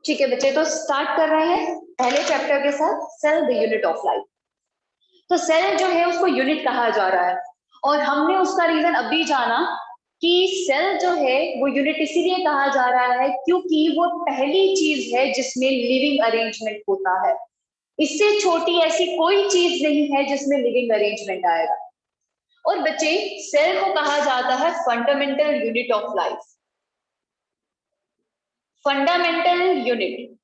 ठीक है बच्चे, तो स्टार्ट कर रहे हैं पहले चैप्टर के साथ, cell the unit of life. तो सेल जो है उसको यूनिट कहा जा रहा है, और हमने उसका रीजन अभी जाना कि सेल जो है वो यूनिट इसीलिए कहा जा रहा है क्योंकि वो पहली चीज है जिसमें लिविंग अरेंजमेंट होता है। इससे छोटी ऐसी कोई चीज नहीं है जिसमें लिविंग अरेंजमेंट आएगा। और बच्चे, सेल को कहा जाता है fundamental unit of life, fundamental unit.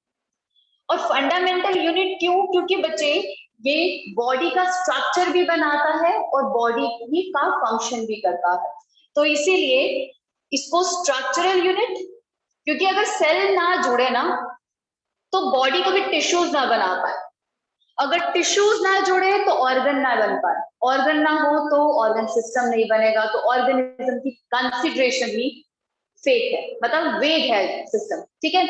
और फंडामेंटल यूनिट क्यों? क्योंकि बच्चे ये बॉडी का स्ट्रक्चर भी बनाता है और बॉडी ही का फंक्शन भी करता है, तो इसीलिए इसको स्ट्रक्चरल यूनिट। क्योंकि अगर सेल ना जुड़े ना तो बॉडी कभी टिश्यूज ना बना पाए, अगर टिश्यूज ना जुड़े तो ऑर्गन ना बन पाए, ऑर्गन ना हो तो ऑर्गन सिस्टम नहीं बनेगा, तो ऑर्गेनिज्म की कंसिडरेशन ही फेक है, मतलब वेग है सिस्टम। ठीक है,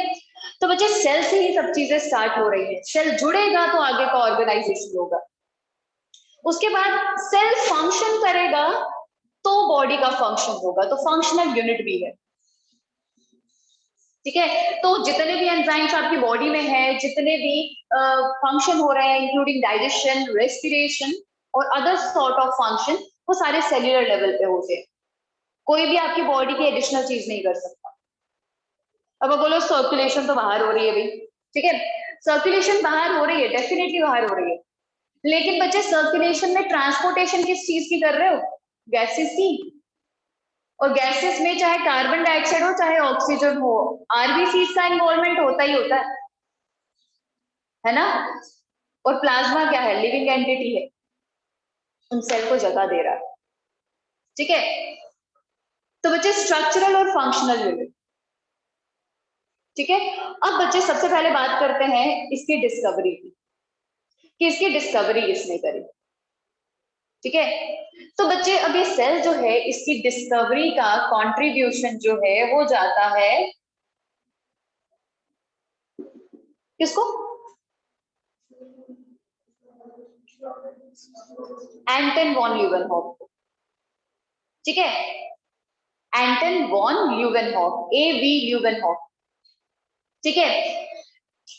तो बच्चे सेल से ही सब चीजें स्टार्ट हो रही है। सेल जुड़ेगा तो आगे का ऑर्गेनाइजेशन होगा, उसके बाद सेल फंक्शन करेगा तो बॉडी का फंक्शन होगा, तो फंक्शनल यूनिट भी है। ठीक है, तो जितने भी एंजाइम्स आपकी बॉडी में है, जितने भी फंक्शन हो रहे हैं इंक्लूडिंग डाइजेशन, रेस्पिरेशन और अदर सॉर्ट ऑफ फंक्शन, वो सारे सेल्यूलर लेवल पे होते हैं। कोई भी आपकी बॉडी की एडिशनल चीज नहीं कर सकता। अब बोलो सर्कुलेशन तो बाहर हो रही है भाई, ठीक है, सर्कुलेशन बाहर हो रही है, डेफिनेटली बाहर हो रही है, लेकिन बच्चे सर्कुलेशन में ट्रांसपोर्टेशन किस चीज की कर रहे हो? गैसेस की। और गैसेस में चाहे कार्बन डाइऑक्साइड हो चाहे ऑक्सीजन हो, आरबीसी का इन्वॉल्वमेंट होता ही होता है ना। और प्लाज्मा क्या है? लिविंग एंटिटी है, उन सेल को जगह दे रहा है। ठीक है, तो बच्चे स्ट्रक्चरल और फंक्शनल यूनिट। ठीक है, अब बच्चे सबसे पहले बात करते हैं इसकी डिस्कवरी की, कि इसकी डिस्कवरी किसने करी। ठीक है, तो बच्चे अब ये सेल जो है इसकी डिस्कवरी का कंट्रीब्यूशन जो है वो जाता है किसको? एंटन वॉन ल्यूवेनहॉक को। ठीक है, एंटन वॉन ल्यूवेनहॉक, एवी ल्यूवेनहॉक। ठीक है,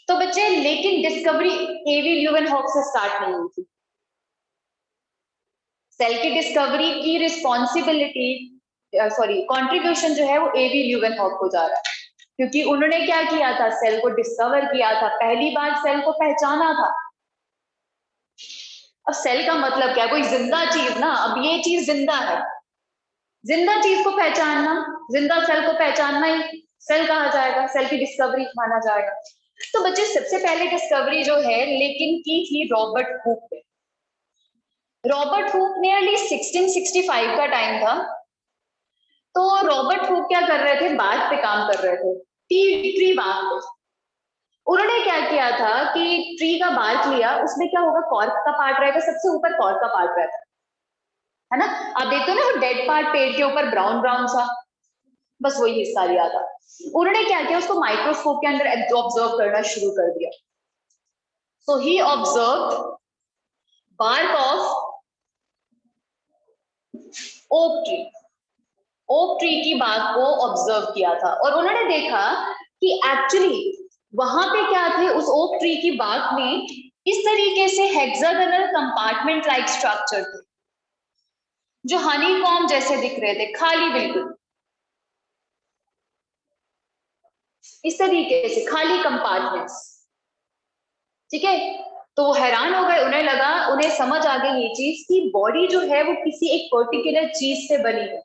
तो बच्चे लेकिन डिस्कवरी एवी ल्यूवेनहॉक से स्टार्ट नहीं हुई थी। सेल की डिस्कवरी की रिस्पॉन्सिबिलिटी, सॉरी कंट्रीब्यूशन जो है वो एवी ल्यूवेनहॉक को जा रहा है, क्योंकि उन्होंने क्या किया था? सेल को डिस्कवर किया था, पहली बार सेल को पहचाना था। अब सेल का मतलब क्या है? कोई जिंदा चीज ना, अब ये चीज जिंदा है, जिंदा चीज को पहचानना, जिंदा सेल को पहचानना ही सेल कहा जाएगा, सेल की डिस्कवरी माना जाएगा। तो बच्चे सबसे पहले डिस्कवरी जो है लेकिन की थी रॉबर्ट हुक ने। रॉबर्ट हुक नियरली 1665 का टाइम था। तो रॉबर्ट हुक क्या कर रहे थे? बाग पे काम कर रहे थे, ट्री बाग पे। उन्होंने क्या किया था कि ट्री का बार्क लिया, उसमें क्या होगा? कॉर्क का पार्ट रहेगा, सबसे ऊपर कॉर्क का पार्ट रहता है ना। आप देखते हो ना वो डेड पार्ट पेड़ के ऊपर ब्राउन ब्राउन सा, बस वही हिस्सा लिया था। उन्होंने क्या किया? उसको माइक्रोस्कोप के अंदर ऑब्जर्व करना शुरू कर दिया। So he observe bark of oak tree, oak tree की बात को ऑब्जर्व किया था, और उन्होंने देखा कि एक्चुअली वहां पे क्या थे उस ओक ट्री की बात में, इस तरीके से हेक्सागोनल कंपार्टमेंट लाइक स्ट्रक्चर थे जो हनीकॉम जैसे दिख रहे थे, खाली बिल्कुल इस तरीके से खाली कंपार्टमेंट्स। ठीक है, तो वो हैरान हो गए, उन्हें लगा, उन्हें समझ आ गई ये चीज कि बॉडी जो है वो किसी एक पर्टिकुलर चीज से बनी है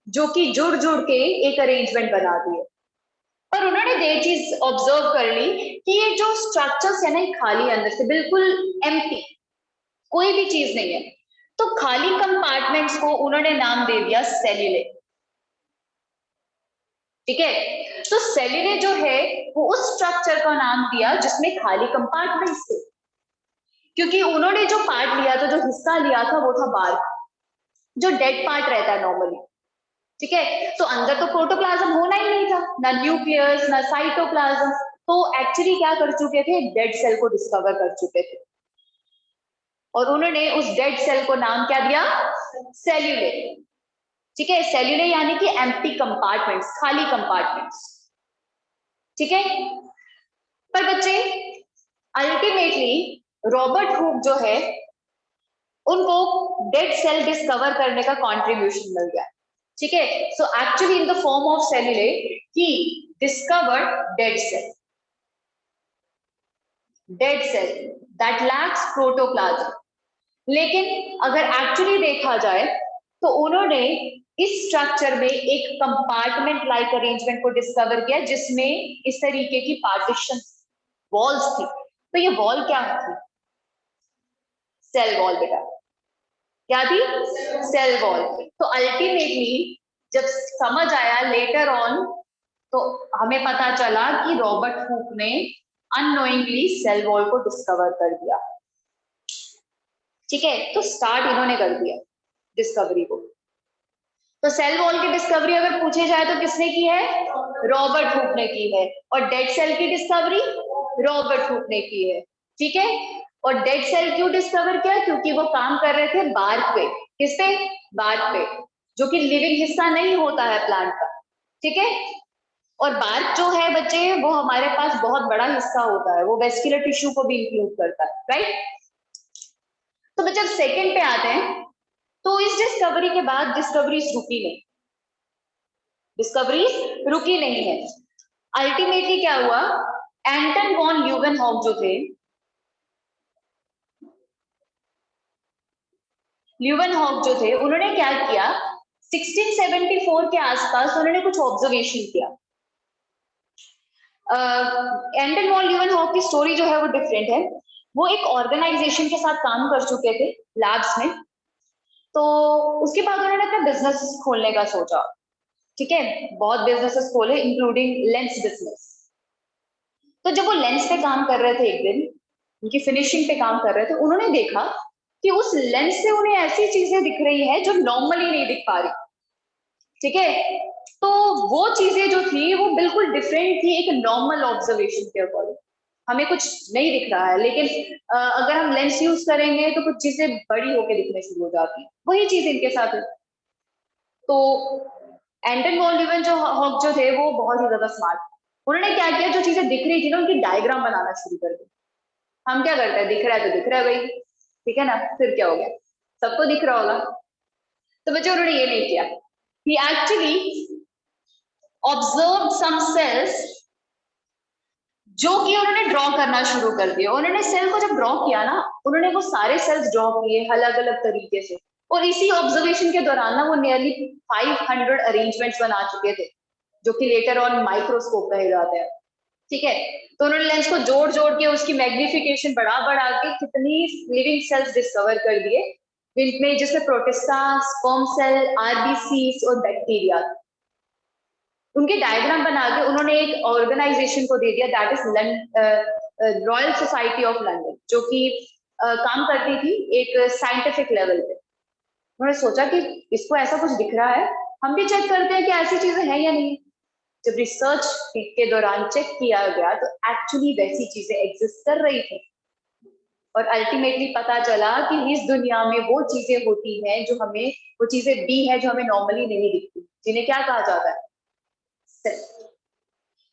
जो कि जुड़ जुड़ के एक अरेंजमेंट बनाती है। पर उन्होंने ये चीज ऑब्जर्व कर ली कि ये जो स्ट्रक्चर्स है ना, ये खाली, अंदर से बिल्कुल एम्प्टी, कोई भी चीज नहीं है। तो खाली कंपार्टमेंट्स को उन्होंने नाम दे दिया सेल्यूले। ठीक है, तो सेल्यूले जो है वो उस स्ट्रक्चर का नाम दिया जिसमें खाली कंपार्टमेंट्स थे, क्योंकि उन्होंने जो पार्ट लिया था, जो हिस्सा लिया था, वो था बार्क, जो डेड पार्ट रहता है नॉर्मली। ठीक है, तो अंदर तो प्रोटोप्लाज्म होना ही नहीं था, ना न्यूक्लियस ना साइटोप्लाज्म, तो एक्चुअली क्या कर चुके थे? डेड सेल को डिस्कवर कर चुके थे, और उन्होंने उस डेड सेल को नाम क्या दिया? सेल्यूले। ठीक है, सेल्यूले यानी कि एम्प्टी कंपार्टमेंट्स, खाली कंपार्टमेंट्स। ठीक है, पर बच्चे अल्टीमेटली रॉबर्ट हुक जो है उनको डेड सेल डिस्कवर करने का कंट्रीब्यूशन मिल गया, ठीक है। So actually in the form of cellulate he discovered dead cell that lacks protoplasm. लेकिन अगर एक्चुअली देखा जाए तो उन्होंने इस स्ट्रक्चर में एक कंपार्टमेंट लाइक अरेंजमेंट को डिस्कवर किया जिसमें इस तरीके की पार्टीशन वॉल्स थी। तो ये वॉल क्या थी? सेल वॉल बेटा, क्या थी? Cell wall. तो अल्टीमेटली जब समझ आया लेटर ऑन तो हमें पता चला कि रॉबर्ट हुक ने अननोइंगली सेल वॉल को डिस्कवर कर दिया, ठीक है। तो स्टार्ट इन्होंने कर दिया डिस्कवरी को। तो सेल वॉल की डिस्कवरी अगर पूछे जाए तो किसने की है? रॉबर्ट हुक ने की है। और डेड सेल की डिस्कवरी रॉबर्ट हुक ने की है, ठीक है। और डेड सेल क्यों डिस्कवर किया? क्योंकि वो काम कर रहे थे बार्क पे। किस पे? बार्क पे, जो कि लिविंग हिस्सा नहीं होता है प्लांट का, ठीक है। और बार्क जो है बच्चे वो हमारे पास बहुत बड़ा हिस्सा होता है, वो वेस्कुलर टिश्यू को भी इंक्लूड करता है, राइट। तो बच्चे सेकंड पे आते हैं। तो इस डिस्कवरी के बाद डिस्कवरीज रुकी नहीं है। अल्टीमेटली क्या हुआ? एंटन वॉन ल्यूवेनहॉक जो थे, उन्होंने क्या किया? 1674 के आसपास उन्होंने कुछ ऑब्जर्वेशन किया। एंटन वॉन ल्यूवेनहॉक की स्टोरी जो है वो डिफरेंट है। वो एक ऑर्गेनाइजेशन के साथ काम कर चुके थे लैब्स में। तो उसके बाद उन्होंने अपना बिजनेस खोलने का सोचा, ठीक है। बहुत बिजनेसेस खोले इंक्लूडिंग लेंस बिजनेस। तो जब वो लेंस पे काम कर रहे थे, एक दिन उनकी फिनिशिंग पे काम कर रहे थे, उन्होंने देखा कि उस लेंस से उन्हें ऐसी चीजें दिख रही है जो नॉर्मली नहीं दिख पा रही, ठीक है। तो वो चीजें जो थी वो बिल्कुल डिफरेंट थी एक नॉर्मल ऑब्जर्वेशन के अकॉर्डिंग। हमें कुछ नहीं दिख रहा है, लेकिन अगर हम लेंस यूज करेंगे तो कुछ चीजें बड़ी होकर दिखने शुरू हो जाती है। वही चीज इनके साथ है। तो एंटन वॉन ल्यूवेनहॉक जो थे वो बहुत ही ज्यादा स्मार्ट। उन्होंने क्या किया? जो चीजें दिख रही थी ना उनकी डायग्राम बनाना शुरू कर दी। हम क्या करते हैं? दिख रहा है तो दिख रहा है भाई, ठीक है ना, फिर क्या हो गया, सबको दिख रहा होगा। तो बच्चे उन्होंने ये नहीं किया। ही एक्चुअली ऑब्जर्व सम सेल्स जो कि उन्होंने ड्रॉ करना शुरू कर दिया। उन्होंने सेल को जब ड्रॉ किया ना, उन्होंने वो सारे सेल्स ड्रॉ किए अलग अलग तरीके से। और इसी ऑब्जर्वेशन के दौरान ना वो नियरली 500 अरेंजमेंट्स बना चुके थे, जो कि लेटर ऑन माइक्रोस्कोप कहे जाते हैं, ठीक है। तो उन्होंने लेंस को जोड़ जोड़ के उसकी मैग्निफिकेशन बढ़ा बढ़ा के कितनी लिविंग सेल्स डिस्कवर कर दिए, जिनमें जिसमें प्रोटिस्टा, स्पर्म सेल, आरबीसी और बैक्टीरिया। उनके डायग्राम बना के उन्होंने एक ऑर्गेनाइजेशन को दे दिया, that is royal society of London, जो कि काम करती थी एक साइंटिफिक लेवल पे। उन्होंने सोचा कि इसको ऐसा कुछ दिख रहा है, हम भी चेक करते हैं कि ऐसी चीजें हैं या नहीं। जब रिसर्च के दौरान चेक किया गया तो एक्चुअली वैसी चीजें एग्जिस्ट कर रही थी। और अल्टीमेटली पता चला कि इस दुनिया में वो चीजें होती हैं जो हमें, वो चीजें भी है जो हमें नॉर्मली नहीं दिखती, जिन्हें क्या कहा जाता है? सेल।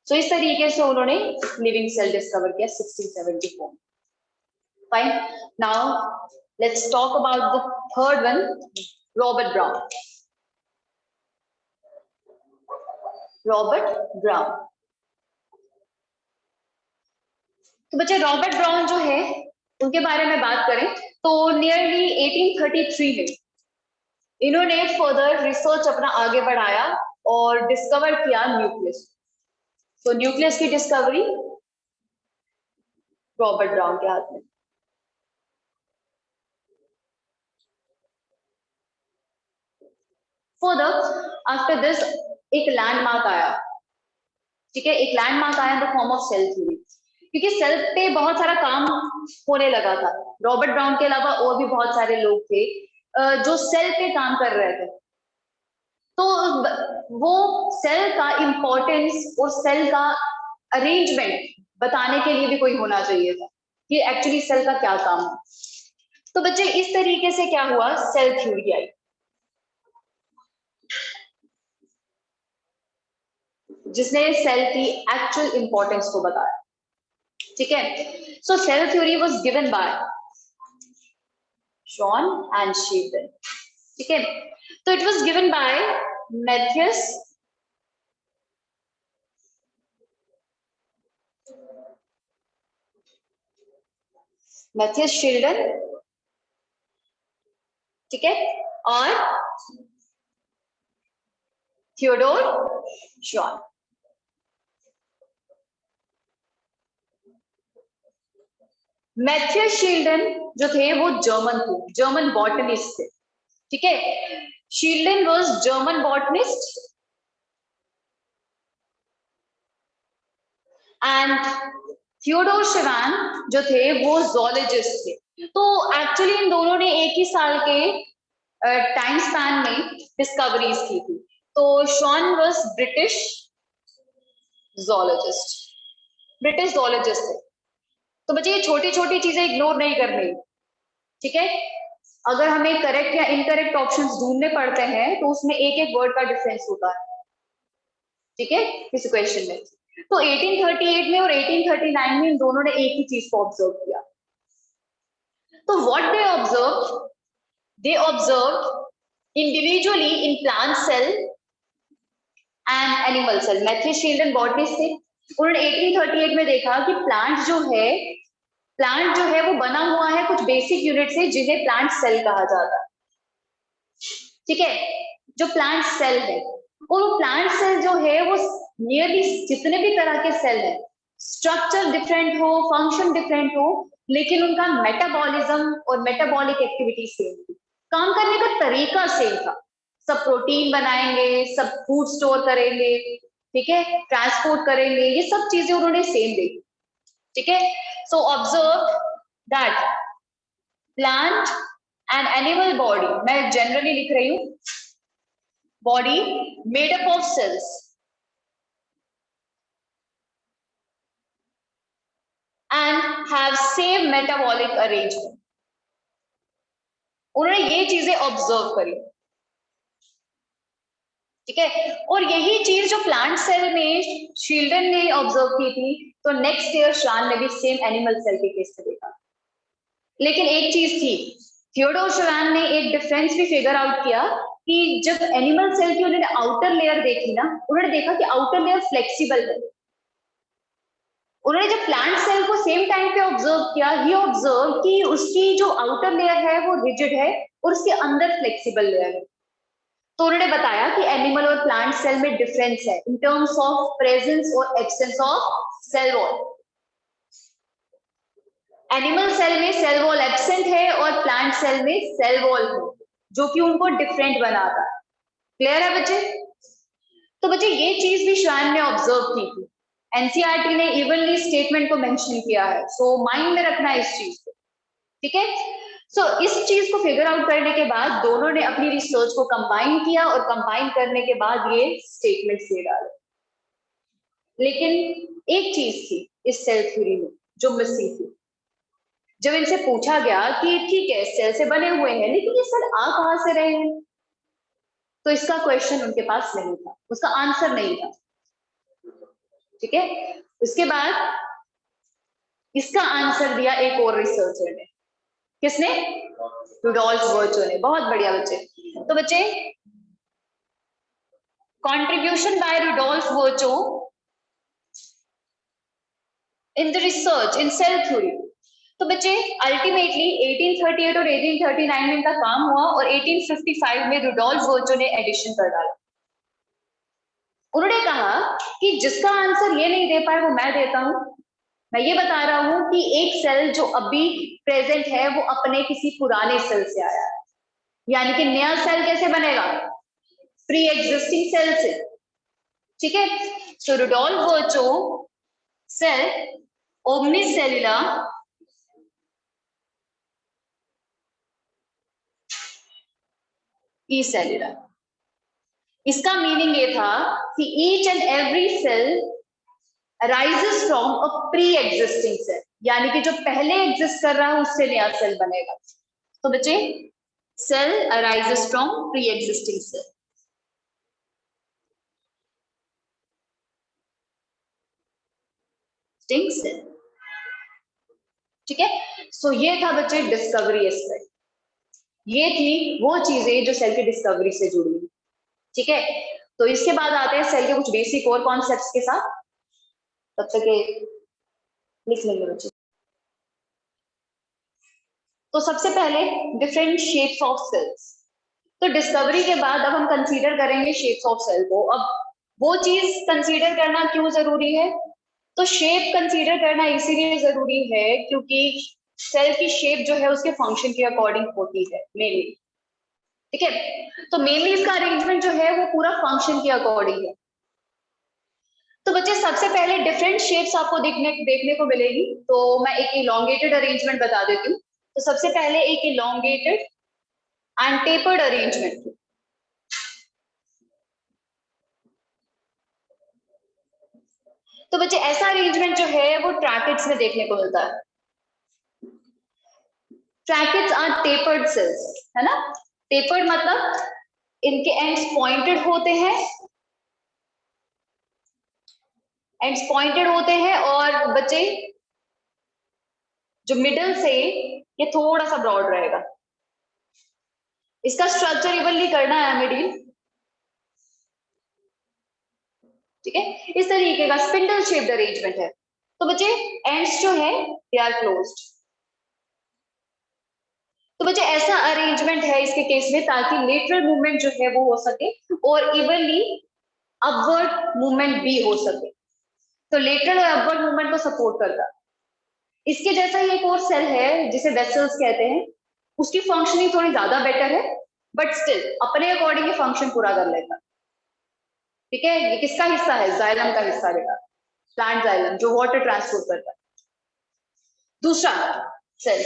सो इस तरीके से उन्होंने लिविंग सेल डिस्कवर किया 1674। Fine, now let's talk about the third one, Robert brown. Robert brown, तो बच्चे रॉबर्ट ब्राउन जो है उनके बारे में बात करें तो नियरली 1833 में इन्होंने फर्दर रिसर्च अपना आगे बढ़ाया और डिस्कवर किया न्यूक्लियस। तो न्यूक्लियस की डिस्कवरी रॉबर्ट ब्राउन के हाथ में। फर्दर आफ्टर दिस एक लैंडमार्क आया, ठीक है। एक लैंडमार्क आया in the form of cell theory, क्योंकि सेल पे बहुत सारा काम होने लगा था। रॉबर्ट ब्राउन के अलावा और भी बहुत सारे लोग थे जो सेल पे काम कर रहे थे। तो वो सेल का इंपॉर्टेंस और सेल का अरेंजमेंट बताने के लिए भी कोई होना चाहिए था कि एक्चुअली सेल का क्या काम है। तो बच्चे इस तरीके से क्या हुआ, सेल थ्योरी आई, जिसने सेल की एक्चुअल इंपॉर्टेंस को बताया। ठीक है, so cell theory was given by Schwann and Schleiden, ठीक है, तो it was given by Matthias Schleiden, ठीक है, और थियोडोर शॉन। मैथियस शील्डन जो थे वो जर्मन थे, जर्मन बॉटनिस्ट थे, ठीक है, Schleiden was German botanist and Theodor Schwann जो थे वो जोलॉजिस्ट थे। तो एक्चुअली इन दोनों ने एक ही साल के टाइम स्पैन में डिस्कवरीज की थी। तो शॉन वाज ब्रिटिश जोलॉजिस्ट थे। तो बच्चे ये छोटी छोटी चीजें इग्नोर नहीं करनी, ठीक है, अगर हमें करेक्ट या इनकरेक्ट ऑप्शंस ढूंढने पड़ते हैं तो उसमें एक एक वर्ड का डिफरेंस होता है, ठीक है, इस क्वेश्चन में। तो 1838 में और 1839 में इन दोनों ने एक ही चीज को ऑब्जर्व किया। तो what they observe individually in plant cell and animal cell. Matthias Schleiden botanist थे, उन्होंने 1838 में देखा कि प्लांट जो है वो बना हुआ है कुछ बेसिक यूनिट से जिन्हें प्लांट सेल कहा जाता है, ठीक है, जो प्लांट सेल है, और वो प्लांट सेल जो है वो नियरली जितने भी तरह के सेल है, स्ट्रक्चर डिफरेंट हो, फंक्शन डिफरेंट हो, लेकिन उनका मेटाबॉलिज्म और मेटाबॉलिक एक्टिविटी सेम थी, काम करने का तरीका सेम था, सब प्रोटीन बनाएंगे, सब फूड स्टोर करेंगे, ठीक है, ट्रांसपोर्ट करेंगे, ये सब चीजें उन्होंने सेम देखी, ठीक है। So observe that plant and animal body, मैं जनरली लिख रही हूं, body made up of cells and have same metabolic arrangement। उन्होंने ये चीजें ऑब्जर्व करी, ठीक है, और यही चीज जो प्लांट सेल में शील्डन ने ऑब्जर्व की थी, तो नेक्स्ट ईयर शान ने भी सेम एनिमल सेल के केस में देखा। लेकिन एक चीज थी, थियोडोर शिवान ने एक डिफरेंस भी फिगर आउट किया कि जब एनिमल सेल की उन्होंने आउटर लेयर देखी ना, उन्होंने देखा कि आउटर लेयर फ्लेक्सिबल है। उन्होंने जब प्लांट सेल को सेम टाइम पे ऑब्जर्व किया, ही ऑब्जर्व कि उसकी जो आउटर लेयर है वो रिजिड है और उसके अंदर फ्लेक्सिबल लेयर है। तो उन्होंने बताया कि एनिमल और प्लांट सेल में डिफरेंस है इन टर्म्स ऑफ प्रेजेंस और absence of cell wall. Animal cell में सेल वॉल एब्सेंट है और प्लांट सेल में सेल वॉल है, जो कि उनको डिफरेंट बनाता है। क्लियर है बच्चे? तो बच्चे ये चीज भी शान ने ऑब्जर्व की थी, एनसीईआरटी ने इवनली स्टेटमेंट को मेंशन किया है, सो माइंड में रखना है इस चीज को, ठीक है। सो इस चीज को फिगर आउट करने के बाद दोनों ने अपनी रिसर्च को कंबाइन किया और कंबाइन करने के बाद ये स्टेटमेंट से डाले। लेकिन एक चीज थी इस सेल थ्योरी में जो मिसिंग थी। जब इनसे पूछा गया कि ठीक है सेल से बने हुए हैं, लेकिन ये सेल आ कहां से रहे हैं, तो इसका क्वेश्चन उनके पास नहीं था, उसका आंसर नहीं था, ठीक है। उसके बाद इसका आंसर दिया एक और रिसर्चर ने, किसने? रुडोल्फ वर्चो ने। बहुत बढ़िया बच्चे। तो बच्चे contribution by Rudolf Virchow in the research in cell theory. तो बच्चे अल्टीमेटली 1838 और 1839 में इनका काम हुआ और 1855 में रुडोल्फ वर्चो ने एडिशन कर डाला। उन्होंने कहा कि जिसका आंसर ये नहीं दे पाए वो मैं देता हूं। मैं ये बता रहा हूं कि एक सेल जो अभी प्रेजेंट है वो अपने किसी पुराने सेल से आया है, यानी कि नया सेल कैसे बनेगा? प्री एग्जिस्टिंग सेल से, ठीक है। सो रुडोल्फ वर्चो सेल ओमनीसेलुला ई सेलुला, इसका मीनिंग ये था कि each and every cell arises from a pre existing cell, यानी कि जो पहले एग्जिस्ट कर रहा है उससे नया सेल बनेगा। तो बच्चे cell arises from pre existing cell. Cell ठीक है। सो ये था बच्चे डिस्कवरी एस्पेक्ट, ये थी वो चीजें जो सेल की डिस्कवरी से जुड़ी हुई। ठीक है, तो इसके बाद आते हैं सेल के कुछ बेसिक और कॉन्सेप्ट्स के साथ। तब तक लिख लेंगे बच्चे। तो सबसे पहले डिफरेंट शेप्स ऑफ सेल्स। तो डिस्कवरी के बाद अब हम कंसीडर करेंगे शेप्स ऑफ सेल को। अब वो चीज कंसीडर करना क्यों जरूरी है? तो शेप कंसीडर करना इसीलिए जरूरी है क्योंकि सेल की शेप जो है उसके फंक्शन के अकॉर्डिंग होती है मेनली। ठीक है, तो मेनली इसका अरेंजमेंट जो है वो पूरा फंक्शन के अकॉर्डिंग है। तो बच्चे सबसे पहले डिफरेंट शेप्स आपको देखने को मिलेगी। तो मैं एक इलोंगेटेड अरेंजमेंट बता देती हूँ। तो सबसे पहले एक इलोंगेटेड एंड टेपर्ड अरेंजमेंट। तो बच्चे ऐसा अरेंजमेंट जो है वो ट्रैकेट्स में देखने को मिलता है। ट्रैकेट्स आर टेपर्ड सेल्स, है ना। टेपर्ड मतलब इनके एंड्स पॉइंटेड होते हैं, एंड्स पॉइंटेड होते हैं, और बच्चे जो मिडल से ये थोड़ा सा ब्रॉड रहेगा। इसका स्ट्रक्चर इवनली करना है हमें डील। ठीक है, इस तरीके का स्पिंडल शेप्ड अरेंजमेंट है। तो बच्चे एंड्स जो है दे आर क्लोज्ड। तो बच्चे ऐसा अरेंजमेंट है इसके केस में ताकि लेटरल मूवमेंट जो है वो हो सके और इवनली अपवर्ड मूवमेंट भी हो सके। तो लेटरल और अपवर्ड मूवमेंट को सपोर्ट करता है। इसके जैसा ही एक और सेल है जिसे वेसल्स कहते हैं। उसकी फंक्शनिंग थोड़ी ज्यादा बेटर है, बट स्टिल अपने अकॉर्डिंग फंक्शन पूरा कर लेता। ठीक है, ये किसका हिस्सा है? जाइलम का हिस्सा लेगा, प्लांट जाइलम जो वाटर ट्रांसपोर्ट करता है। दूसरा सेल,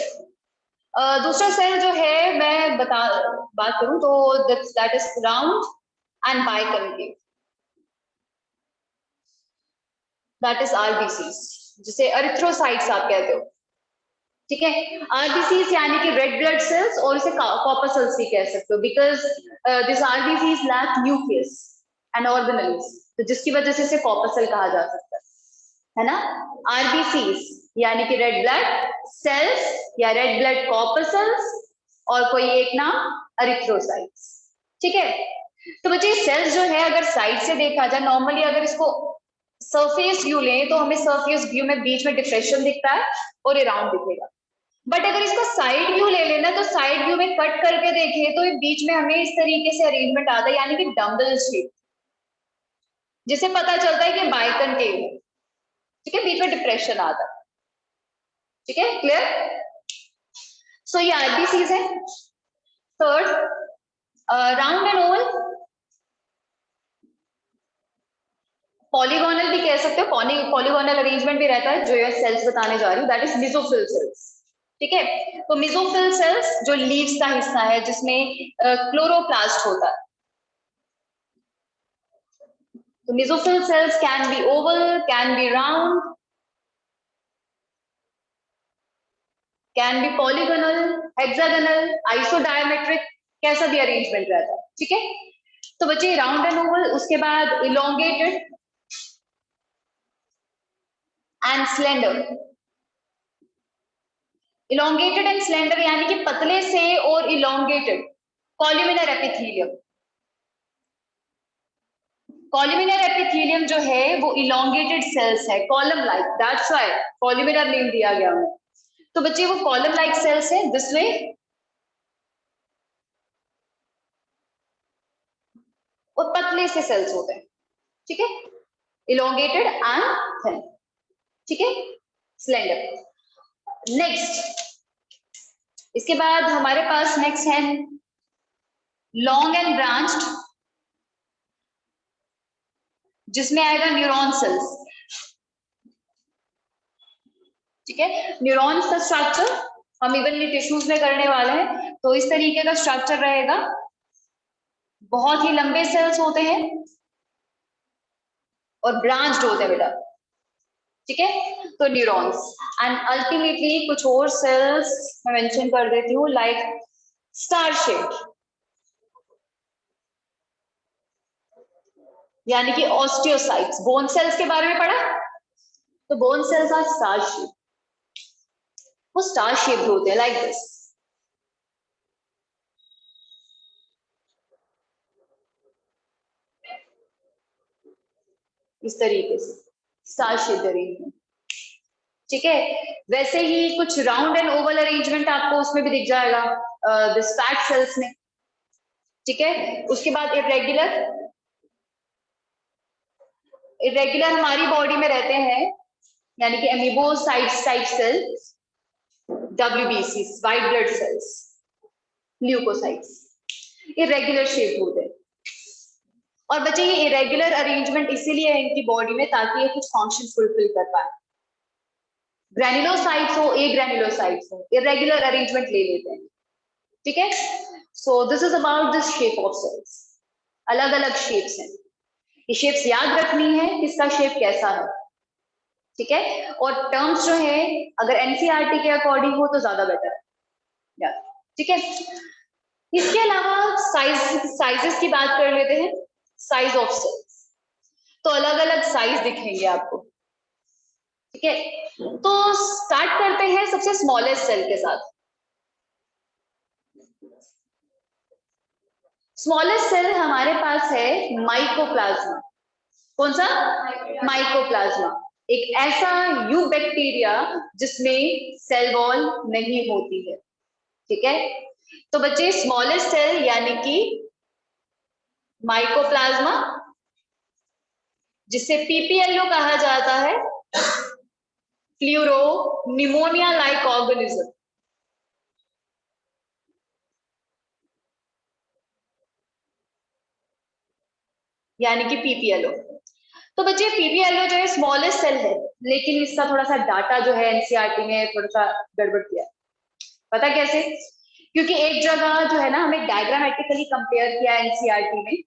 दूसरा सेल जो है मैं बात करूं तो that is round and biconcave, that is RBCs, जिसे एरिथ्रोसाइट्स आप कहते हो। ठीक है, आरबीसीज यानी कि रेड ब्लड सेल्स, और इसे कॉपर सेल्स भी कह सकते हो, because this RBCs lack nucleus and organelles, तो जिसकी वजह से इसे कॉपर सेल कहा जा सकता है ना। आरबीसीज यानी कि रेड ब्लड सेल्स या रेड ब्लड कॉपर सेल्स, और कोई एक नाम एरिथ्रोसाइट्स। ठीक है, तो बच्चे सेल्स जो है अगर साइड से देखा जाए, नॉर्मली अगर इसको सरफेस व्यू लें तो हमें सरफेस व्यू में बीच में डिप्रेशन दिखता है और ये राउंड दिखेगा। बट अगर इसका साइड व्यू ले लेना तो साइड व्यू में कट करके देखें तो ये बीच में हमें इस तरीके से अरेंजमेंट आता है, यानी कि डम्बल शेप, जिसे पता चलता है कि बाइकन्केव है। ठीक है, बीच में डिप्रेशन आता है। ठीक है, क्लियर। सो ये आरबीसीज है। Third, round and Oval, polygonal भी कह सकते हो, पॉलीगोनल अरेंजमेंट भी रहता है। जो ये सेल्स बताने जा रही हूँ दैट इज मेसोफिल सेल्स। ठीक है, तो मेसोफिल सेल्स जो लीव्स का हिस्सा है जिसमें क्लोरोप्लास्ट होता है। तो mesophyll cells can be oval, can be round, can be polygonal, hexagonal, isodiametric, कैसा भी अरेंजमेंट रहता है। ठीक है, तो बच्चे राउंड एंड ओवल, उसके बाद elongated and slender. Elongated and slender यानी कि पतले से और elongated, columnar epithelium. Columnar epithelium जो है वो इलोंगेटेड सेल्स है, column like, that's why columnar name दिया गया है। तो बच्चे वो कॉलम लाइक सेल्स है दिस वे, और पतले से सेल्स होते हैं। ठीक है, इलोंगेटेड एंड थिन। ठीक है, स्लेंडर। नेक्स्ट, इसके बाद हमारे पास नेक्स्ट है लॉन्ग एंड ब्रांच्ड, जिसमें आएगा न्यूरॉन सेल्स। ठीक है, न्यूरॉन्स का स्ट्रक्चर हम इवनली टिश्यूज में करने वाले हैं, तो इस तरीके का स्ट्रक्चर रहेगा। बहुत ही लंबे सेल्स होते हैं और ब्रांच्ड होते हैं बेटा। ठीक है, तो न्यूरॉन्स एंड अल्टीमेटली कुछ और सेल्स मैं मेंशन कर देती हूँ, लाइक स्टार शेप, यानी कि ऑस्टियोसाइट्स। बोन सेल्स के बारे में पढ़ा, तो bone cells are star shape. वो स्टार शेप्ड होते हैं लाइक दिस, इस तरीके से स्टार शेप्ड अरेंजमेंट। ठीक है, वैसे ही कुछ राउंड एंड ओवल अरेंजमेंट आपको उसमें भी दिख जाएगा दिस फैट सेल्स में। ठीक है, उसके बाद इरेगुलर, इरेगुलर हमारी बॉडी में रहते हैं, यानी कि amoebocytes type cells, WBC white blood cells, leucocytes, irregular shape होते हैं। और बच्चे ये इरेगुलर अरेंजमेंट इसीलिए है इनकी बॉडी में ताकि ये कुछ फंक्शन फुलफिल कर पाए। ग्रैन्युलोसाइट्स हो, ए ग्रैन्युलोसाइट्स हो, इरेगुलर अरेंजमेंट ले लेते हैं। ठीक है, so this is about this shape of cells. अलग अलग शेप्स हैं, ये शेप्स याद रखनी है किसका शेप कैसा है। ठीक है, और टर्म्स जो है अगर एनसीईआरटी के अकॉर्डिंग हो तो ज्यादा बेटर है। ठीक है, इसके अलावा साइजेस की बात कर लेते हैं। साइज ऑफ सेल्स, तो अलग अलग साइज दिखेंगे आपको। ठीक है, तो स्टार्ट करते हैं सबसे स्मॉलेस्ट सेल के साथ। स्मॉलेस्ट सेल हमारे पास है माइकोप्लाज्मा। कौन सा? माइकोप्लाज्मा, एक ऐसा यू बैक्टीरिया जिसमें सेल वॉल नहीं होती है। ठीक है, तो बच्चे स्मॉलेस्ट सेल यानी कि माइकोप्लाज्मा, जिसे पीपीएलओ कहा जाता है, फ्लूरो निमोनिया लाइक ऑर्गेनिज्म। यानी कि पीपीएलओ। तो बच्चे पीपीएलओ जो है स्मॉलेस्ट सेल है, लेकिन इसका थोड़ा सा डाटा जो है एनसीईआरटी में थोड़ा सा गड़बड़ किया है। पता कैसे? क्योंकि एक जगह जो है ना हमें डायग्रामेटिकली कंपेयर किया एनसीईआरटी में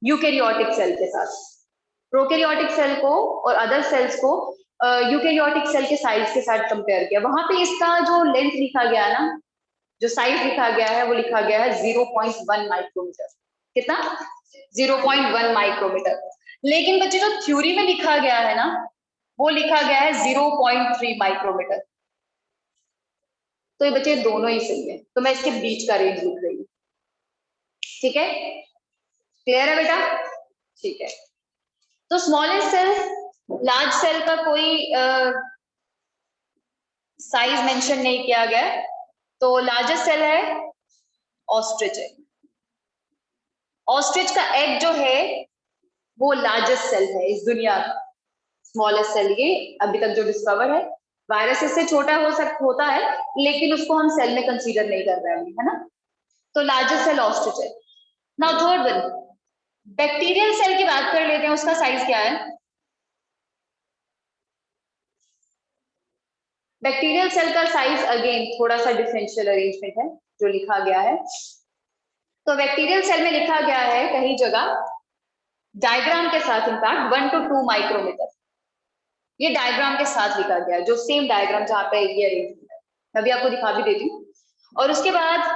यूकेरियोटिक सेल के साथ, प्रोकैरियोटिक सेल को और अदर सेल्स को यूकेरियोटिक सेल के साइज के साथ कंपेयर किया। वहां पे इसका जो लेंथ लिखा गया ना, जो साइज लिखा गया है वो लिखा गया है 0.1 माइक्रोमीटर। कितना? 0.1 माइक्रोमीटर। लेकिन बच्चे जो थ्योरी में लिखा गया है ना वो लिखा गया है 0.3 माइक्रोमीटर। तो ये बच्चे दोनों ही सही है, तो मैं इसके बीच का रेंज लिख रही हूँ। ठीक है, क्लियर है बेटा? ठीक है, तो स्मॉलेस्ट सेल, लार्ज सेल का कोई साइज मेंशन नहीं किया गया, तो लार्जेस्ट सेल है ऑस्ट्रिच है। ऑस्ट्रिच का एग जो है वो लार्जेस्ट सेल है इस दुनिया का। स्मॉलेस्ट सेल ये अभी तक जो डिस्कवर है, वायरस इससे छोटा होता है लेकिन उसको हम सेल में कंसीडर नहीं कर रहे हैं, है ना। तो लार्जेस्ट सेल ऑस्ट्रिच है। Now third one, bacterial cell की बात कर लेते हैं, उसका साइज क्या है? बैक्टीरियल सेल का साइज अगेन थोड़ा सा डिफरेंशियल अरेंजमेंट है जो लिखा गया है। तो बैक्टीरियल सेल में लिखा गया है कहीं जगह डायग्राम के साथ, इनफैक्ट 1 to 2 माइक्रोमीटर। ये डायग्राम के साथ लिखा गया है, जो सेम डायग्राम जहां पे ये अरेंजमेंट है, मैं भी आपको दिखा भी देती हूँ। और उसके बाद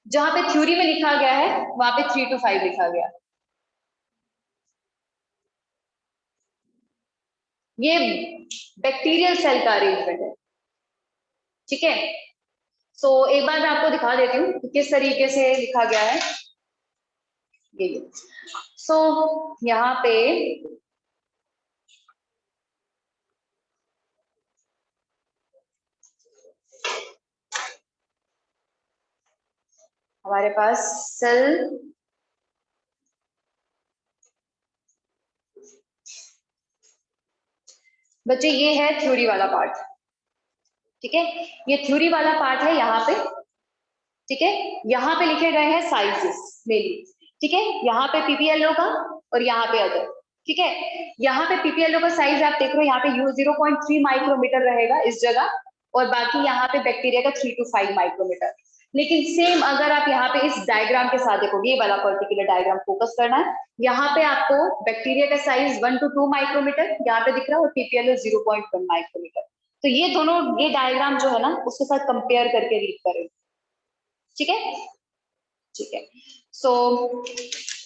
जहां पे थ्योरी में लिखा गया है वहां पे 3 to 5 लिखा गया। ये बैक्टीरियल सेल का अरेंजमेंट है। ठीक है, सो एक बार मैं आपको दिखा देती हूँ कि किस तरीके से लिखा गया है। ये सो यहाँ पे हमारे पास सेल बच्चे, ये है थ्योरी वाला पार्ट। ठीक है, ये थ्योरी वाला पार्ट है यहाँ पे। ठीक है, यहाँ पे लिखे गए हैं साइजेस मेनली। ठीक है, यहाँ पे पीपीएलओ का और यहाँ पे अदर। ठीक है, यहाँ पे पीपीएलओ का साइज आप देख रहे हो, यहाँ पे 0.3 माइक्रोमीटर रहेगा इस जगह, और बाकी यहाँ पे बैक्टीरिया का 3 to 5 माइक्रोमीटर। लेकिन सेम अगर आप यहाँ पे इस डायग्राम के साथ देखोगे, ये वाला पर्टिकुलर डायग्राम फोकस करना है, यहाँ पे आपको बैक्टीरिया का साइज 1 to 2 माइक्रोमीटर यहाँ पे दिख रहा है और पीपीएलओ 0.1 माइक्रोमीटर। तो ये दोनों, ये डायग्राम जो है ना उसके साथ कंपेयर करके रीड करें। ठीक है, ठीक है। सो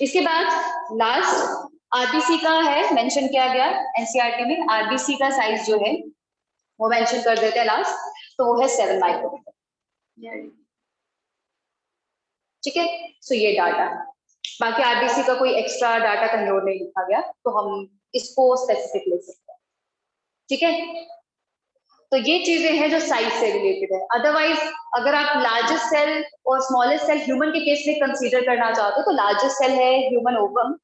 इसके बाद लास्ट आरबीसी का है, मेंशन किया गया एनसीईआरटी में। आरबीसी का साइज जो है वो मेंशन कर देते हैं लास्ट। तो वो है 7 माइक्रोमीटर। ठीक है, सो ये डाटा है। बाकी आरबीसी का कोई एक्स्ट्रा डाटा कहीं और नहीं लिखा गया, तो हम इसको स्पेसिफिक ले सकते हैं। ठीक है, तो ये चीजें हैं जो साइज से रिलेटेड है। अदरवाइज अगर आप लार्जेस्ट सेल और स्मॉलेस्ट सेल ह्यूमन के केस में कंसीडर करना चाहते हो, तो लार्जेस्ट सेल है ह्यूमन ओवम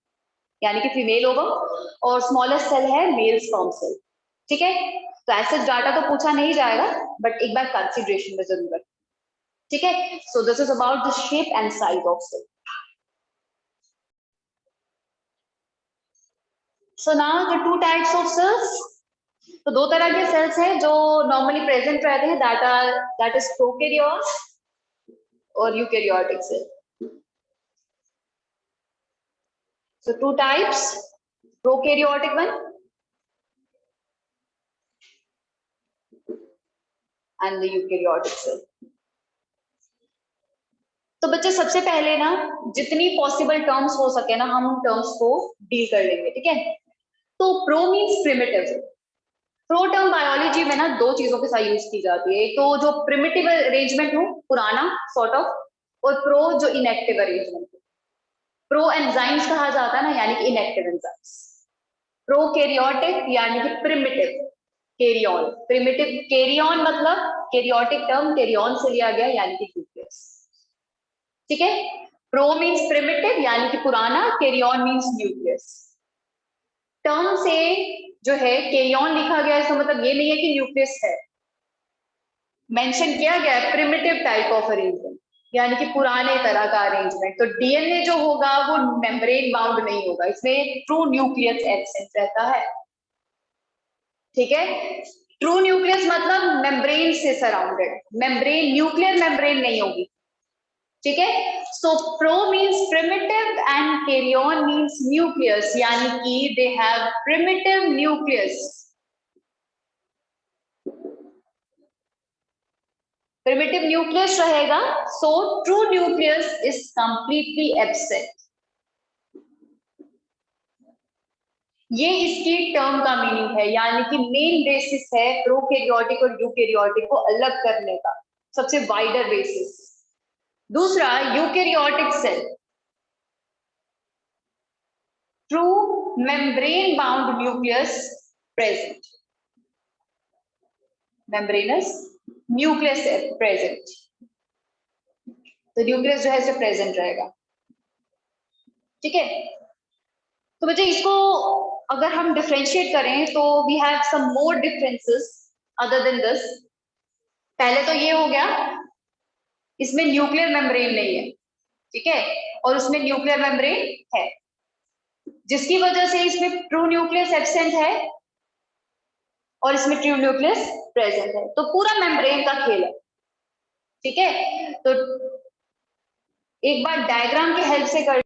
यानी कि फीमेल ओवम, और स्मॉलेस्ट सेल है मेल स्पर्म सेल। ठीक है, तो ऐसे डाटा तो पूछा नहीं जाएगा, बट एक बार कंसिडरेशन में जरूर रखें। ठीक है, so this is about the shape and size of cell. So now the two types of cells. तो दो तरह के सेल्स हैं जो नॉर्मली प्रेजेंट रहते हैं, दैट इज प्रोकैरियोट्स और eukaryotic cell. So two types, prokaryotic one and the eukaryotic cell. तो बच्चे सबसे पहले ना जितनी पॉसिबल टर्म्स हो सके ना हम उन टर्म्स को डील कर लेंगे। ठीक है, तो pro means primitive. Pro term biology में ना दो चीजों के साथ यूज की जाती है, एक तो जो प्रिमिटिव अरेंजमेंट हो पुराना सॉर्ट ऑफ, और प्रो जो इनएक्टिव अरेंजमेंट हो। प्रो एंजाइम्स कहा जाता है ना, यानी कि इनएक्टिव एंजाइम्स। प्रो कैरियोटिक यानी कि प्रिमिटिव कैरियन। प्रिमिटिव कैरियन मतलब कैरियोटिक टर्म कैरियन से लिया गया यानी कि न्यूक्लियस। ठीक है, प्रो मीन्स प्रिमिटिव यानी कि पुराना, कैरियन मीन्स न्यूक्लियस। टर्म से जो है कैरियन लिखा गया, इसका मतलब ये नहीं है कि न्यूक्लियस है, मेंशन किया गया है प्रिमिटिव टाइप ऑफ अरेंजमेंट यानी कि पुराने तरह का अरेंजमेंट। तो डीएनए जो होगा वो मेम्ब्रेन बाउंड नहीं होगा, इसमें ट्रू न्यूक्लियस एब्सेंट रहता है। ठीक है, ट्रू न्यूक्लियस मतलब मेम्ब्रेन से सराउंडेड, मेम्ब्रेन न्यूक्लियर मेम्ब्रेन नहीं होगी। ठीक है, so pro means primitive and karyon means nucleus, यानी कि they have primitive nucleus. Primitive nucleus रहेगा, so true nucleus is completely absent. ये इसकी टर्म का मीनिंग है, यानी कि मेन बेसिस है प्रोकैरियोटिक और यूकैरियोटिक को अलग करने का, सबसे वाइडर बेसिस। दूसरा eukaryotic cell, true membrane bound nucleus present, membranes nucleus present, तो न्यूक्लियस जो है इसे प्रेजेंट रहेगा। ठीक है, तो बच्चे इसको अगर हम डिफरेंशिएट करें तो we have some more differences other than this. पहले तो ये हो गया, इसमें न्यूक्लियर मेम्ब्रेन नहीं है। ठीक है, और उसमें न्यूक्लियर मेम्ब्रेन है, जिसकी वजह से इसमें ट्रू न्यूक्लियस एब्सेंट है और इसमें ट्रू न्यूक्लियस प्रेजेंट है, तो पूरा मेम्ब्रेन का खेल है। ठीक है, तो एक बार डायग्राम की हेल्प से कर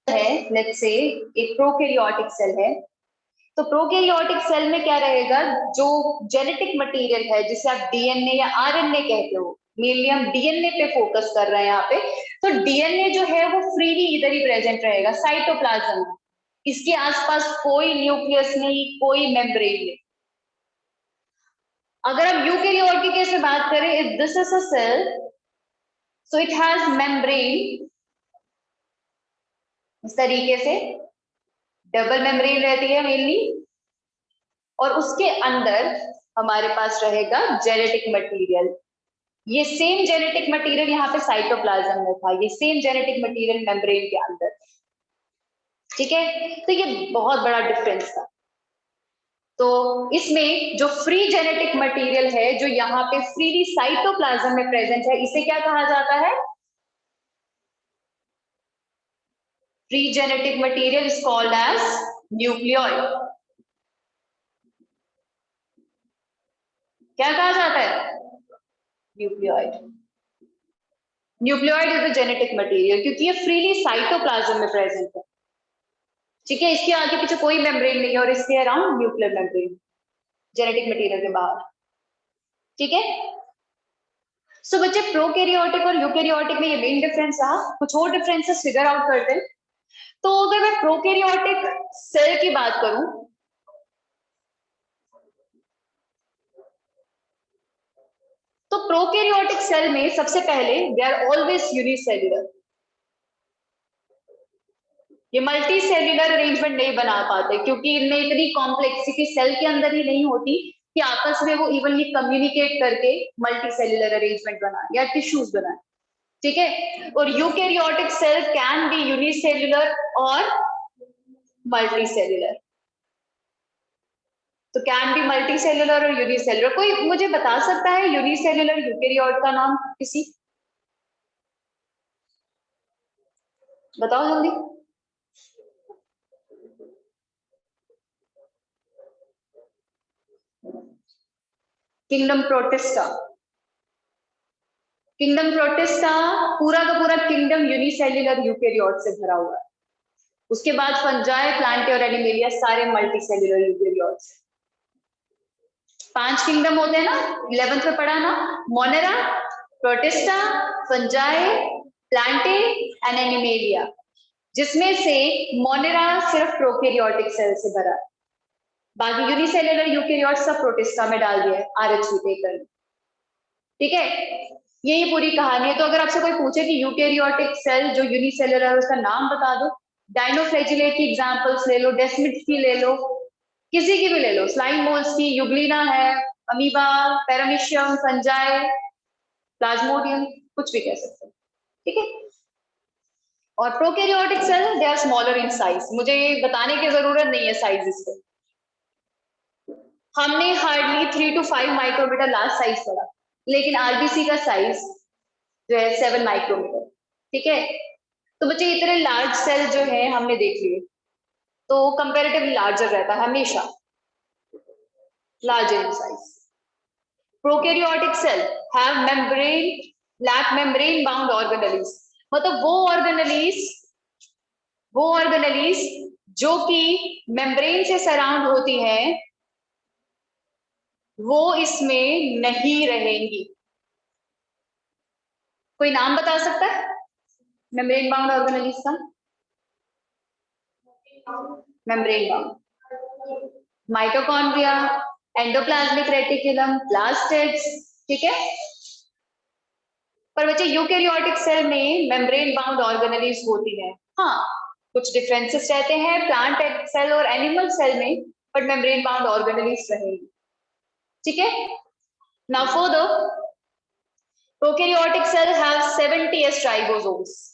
है, लेट्स से एक प्रोकैरियोटिक सेल है, तो प्रोकैरियोटिक सेल में क्या रहेगा, जो जेनेटिक मटेरियल है जिसे आप डीएनए या आरएनए कहते हो, मेनली हम डीएनए पे फोकस कर रहे हैं यहाँ पे, तो डीएनए जो है वो फ्रीली इधर ही प्रेजेंट रहेगा साइटोप्लाज्म में, इसके आसपास कोई न्यूक्लियस नहीं, कोई मेम्ब्रेन नहीं। अगर हम यूकैरियोट के केस में बात करें, if this is a cell, so it has membrane, इस तरीके से डबल मेम्ब्रेन रहती है मेनली, और उसके अंदर हमारे पास रहेगा जेनेटिक मटेरियल। ये सेम जेनेटिक मटेरियल यहाँ पे साइटोप्लाज्म में था, ये सेम जेनेटिक मटेरियल मेम्ब्रेन के अंदर। ठीक है, तो ये बहुत बड़ा डिफरेंस था। तो इसमें जो फ्री जेनेटिक मटेरियल है जो यहाँ पे फ्रीली साइटोप्लाज्म में प्रेजेंट है, इसे क्या कहा जाता है, free genetic material is called as nucleoid. क्या कहा जाता है, nucleoid. Nucleoid is the genetic material, क्योंकि ये फ्रीली साइटोप्लाज्म में प्रेजेंट है। ठीक है, इसके आगे पीछे कोई मेम्ब्रेन नहीं है और इसके around nuclear membrane, genetic material के बाहर। ठीक है, सो बच्चे प्रोकैरियोटिक और यूकैरियोटिक में ये मेन डिफरेंस रहा, कुछ और डिफरेंसेस फिगर आउट करते हैं। तो अगर मैं प्रोकैरियोटिक सेल की बात करूं, तो प्रोकैरियोटिक सेल में सबसे पहले दे आर ऑलवेज यूनिसेल्युलर। ये मल्टी सेल्युलर अरेंजमेंट नहीं बना पाते क्योंकि इनमें इतनी कॉम्प्लेक्सिटी सेल के अंदर ही नहीं होती कि आपस में वो इवनली कम्युनिकेट करके मल्टी सेल्युलर अरेंजमेंट बनाए या टिश्यूज बनाए, ठीक है। और eukaryotic cell can be unicellular और मल्टी सेल्युलर। तो कैन बी मल्टी सेल्युलर और यूनिसेल्युलर। कोई मुझे बता सकता है यूनिसेल्युलर यूकैरियोट का नाम किसी? बताओ जल्दी। Kingdom protista. किंगडम प्रोटिस्टा पूरा का पूरा किंगडम यूनिसेल्युलर यूकैरियोट से भरा हुआ है। उसके बाद फंजाई, प्लांटे और एनिमेलिया सारे मल्टी सेल्युलर यूकैरियोट्स। 5 किंगडम होते हैं ना, 11th में पढ़ा ना, Monera, protista, fungi, Plantae and animalia, जिसमें से मोनेरा सिर्फ प्रोकैरियोटिक सेल से भरा है, बाकी यूनिसेल्युलर यूकैरियोट सब प्रोटिस्टा में डाल दिया है RH कर। ठीक है, यही पूरी कहानी है। तो अगर आपसे कोई पूछे कि यूकैरियोटिक सेल जो यूनिसेल्युलर है उसका नाम बता दो, डायनोफ्लैजिलेट की एग्जांपल्स ले लो, डेस्मिड्स की ले लो, किसी की भी ले लो, स्लाइम मोल्स की, यूग्लिना है, अमीबा, पैरामीशियम, फंजाई, प्लाज्मोडियम, कुछ भी कह सकते हैं, ठीक है। और prokaryotic cell they are smaller in size, मुझे ये बताने की जरूरत नहीं है साइज इससे। हमने hardly 3 to 5 micrometre last size पढ़ा, लेकिन आरबीसी का साइज जो है 7 माइक्रोमीटर, ठीक है। तो बच्चे इतने लार्ज सेल जो है हमने देख लिए, तो कंपैरेटिवली लार्जर रहता है हमेशा, larger in size. Prokaryotic cell have membrane, lack membrane bound organelles, मतलब वो ऑर्गेनेलीज जो कि मेम्ब्रेन से सराउंड होती हैं वो इसमें नहीं रहेंगी। कोई नाम बता सकता है मेम्ब्रेन बाउंड ऑर्गेनेलीज का? Membrane bound mitochondria, endoplasmic reticulum, plastids, ठीक है। पर बच्चे यूकैरियोटिक सेल में मेम्ब्रेन बाउंड ऑर्गेनेलीज होती है, हाँ कुछ डिफरेंसेस रहते हैं प्लांट सेल और एनिमल सेल में, बट मेम्ब्रेन बाउंड ऑर्गेनेलीज रहेंगी, ठीक है। Now further, prokaryotic cell have 70S ribosomes,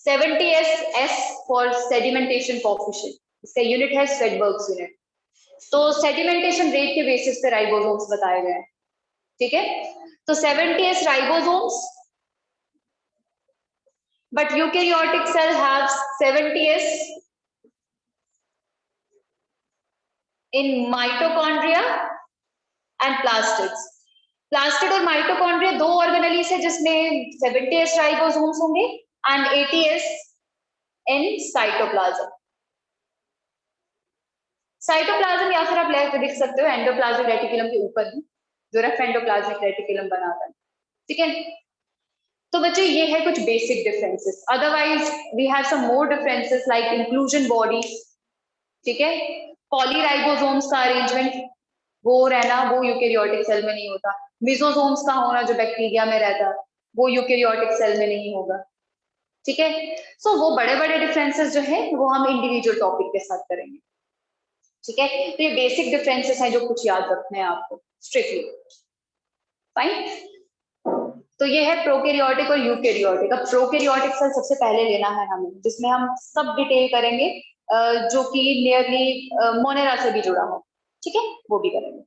70S for sedimentation coefficient, इसका यूनिट है स्वेडबर्ग्स यूनिट। तो सेडिमेंटेशन रेट के बेसिस पे राइबोसोम्स बताए गए हैं, ठीक है। तो 70S ribosomes, but eukaryotic cell have 70S in mitochondria and plastids. Plastid और माइटोकॉन्ड्रिया दो ऑर्गेनेलीज है जिसमें 70S राइबोसोम्स होंगे and 80S in cytoplasm. Cytoplasm या फिर आप लिख सकते हो एंडोप्लाज्मिक रेटिकुलम के ऊपर ही, जो रफ एंडोप्लाज्मिक रेटिकुलम बनाता है, ठीक है। तो बच्चे ये है कुछ basic differences, otherwise we have some more differences like inclusion body, ठीक है। पॉलीराइबोसोम्स का अरेंजमेंट वो रहना वो यूकैरियोटिक सेल में नहीं होता, मिसोसोम्स का होना जो बैक्टीरिया में रहता है वो यूकैरियोटिक सेल में नहीं होगा, ठीक है। सो वो बड़े बड़े डिफरेंसेस जो है वो हम इंडिविजुअल टॉपिक के साथ करेंगे, ठीक है। तो ये बेसिक डिफरेंसेस हैं जो कुछ याद रखने हैं आपको स्ट्रिक्टली, फाइन। तो ये है प्रोकैरियोटिक और यूकैरियोटिक। अब प्रोकैरियोटिक सेल सबसे पहले लेना है हमें, जिसमें हम सब डिटेल करेंगे जो कि नियरली मोनेरा से भी जुड़ा हो, ठीक है, वो भी करेंगे।